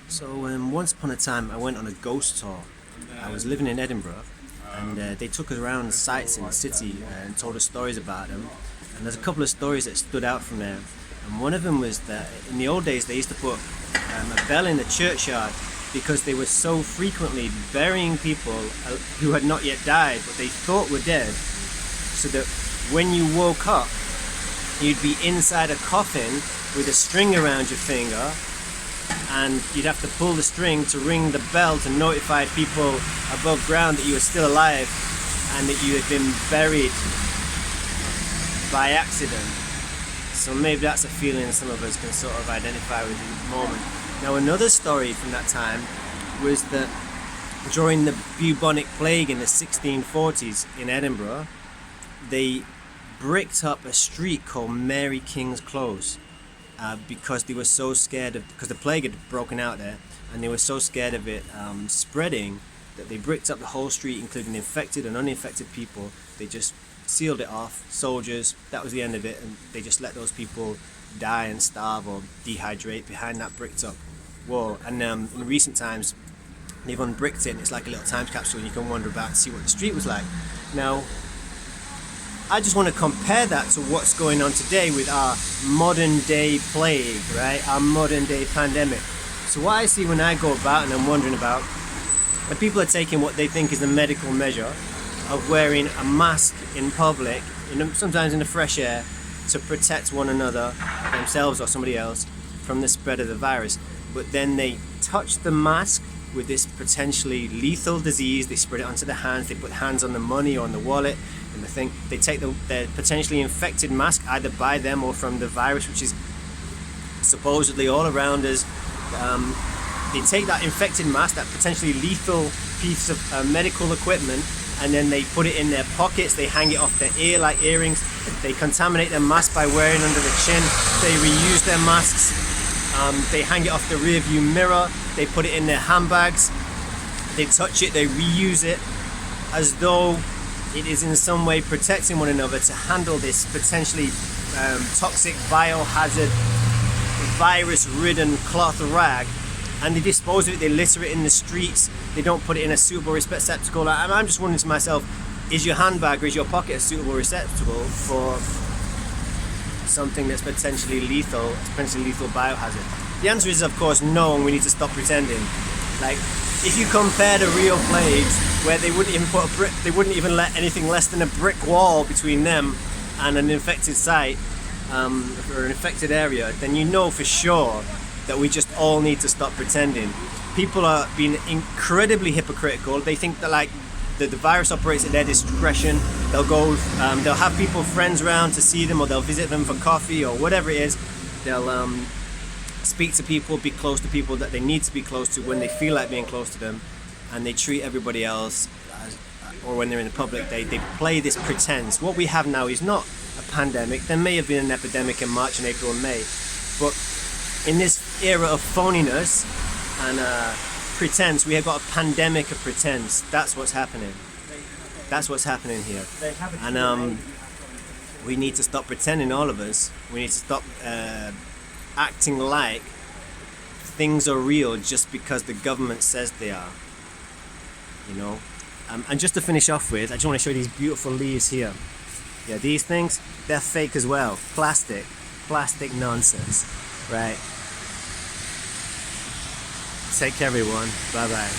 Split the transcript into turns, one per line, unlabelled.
So once upon a time I went on a ghost tour. I was living in Edinburgh and they took us around sites in the city and told us stories about them. And there's a couple of stories that stood out from there. And one of them was that in the old days they used to put a bell in the churchyard because they were so frequently burying people who had not yet died but they thought were dead, so that when you woke up you'd be inside a coffin with a string around your finger, and you'd have to pull the string to ring the bell to notify people above ground that you were still alive and that you had been buried by accident. So maybe that's a feeling some of us can sort of identify with in the moment. Now another story from that time was that during the bubonic plague in the 1640s in Edinburgh, they bricked up a street called Mary King's Close. Because they were so scared of, because the plague had broken out there, and they were so scared of it spreading, that they bricked up the whole street, including infected and uninfected people. They just sealed it off, soldiers, that was the end of it, and they just let those people die and starve or dehydrate behind that bricked up wall. And in recent times, they've unbricked it, and it's like a little time capsule, and you can wander about and see what the street was like. Now, I just want to compare that to what's going on today with our modern day plague, right? Our modern day pandemic. So what I see when I go about and I'm wandering about, and people are taking what they think is the medical measure of wearing a mask in public, sometimes in the fresh air, to protect one another, themselves or somebody else, from the spread of the virus. But then they touch the mask with this potentially lethal disease, they spread it onto the hands, they put hands on the money or on the wallet, and they take their potentially infected mask either by them or from the virus, which is supposedly all around us. They take that infected mask, that potentially lethal piece of medical equipment, and then they put it in their pockets, they hang it off their ear like earrings, they contaminate their mask by wearing under the chin, they reuse their masks, they hang it off the rear view mirror, they put it in their handbags, they touch it, they reuse it, as though it is in some way protecting one another to handle this potentially toxic, biohazard, virus-ridden cloth rag. And they dispose of it, they litter it in the streets, they don't put it in a suitable receptacle. I'm just wondering to myself, is your handbag or is your pocket a suitable receptacle for something that's potentially lethal biohazard? The answer is, of course, no, and we need to stop pretending. Like, if you compare the real plagues, where they wouldn't even put a brick, they wouldn't even let anything less than a brick wall between them and an infected site, or an infected area, then you know for sure that we just all need to stop pretending. People are being incredibly hypocritical. They think that the virus operates at their discretion. They'll go, they'll have people, friends around to see them, or they'll visit them for coffee or whatever it is. They'll speak to people, be close to people that they need to be close to when they feel like being close to them, and they treat everybody else or when they're in the public, they play this pretense. What we have now is not a pandemic. There may have been an epidemic in March and April and May, but in this era of phoniness and pretense, we have got a pandemic of pretense. That's what's happening. That's what's happening here. And we need to stop pretending, all of us. We need to stop acting like things are real just because the government says they are. You know? And just to finish off with, I just want to show you these beautiful leaves here. Yeah, these things, they're fake as well. Plastic nonsense. Right. Take care, everyone. Bye bye.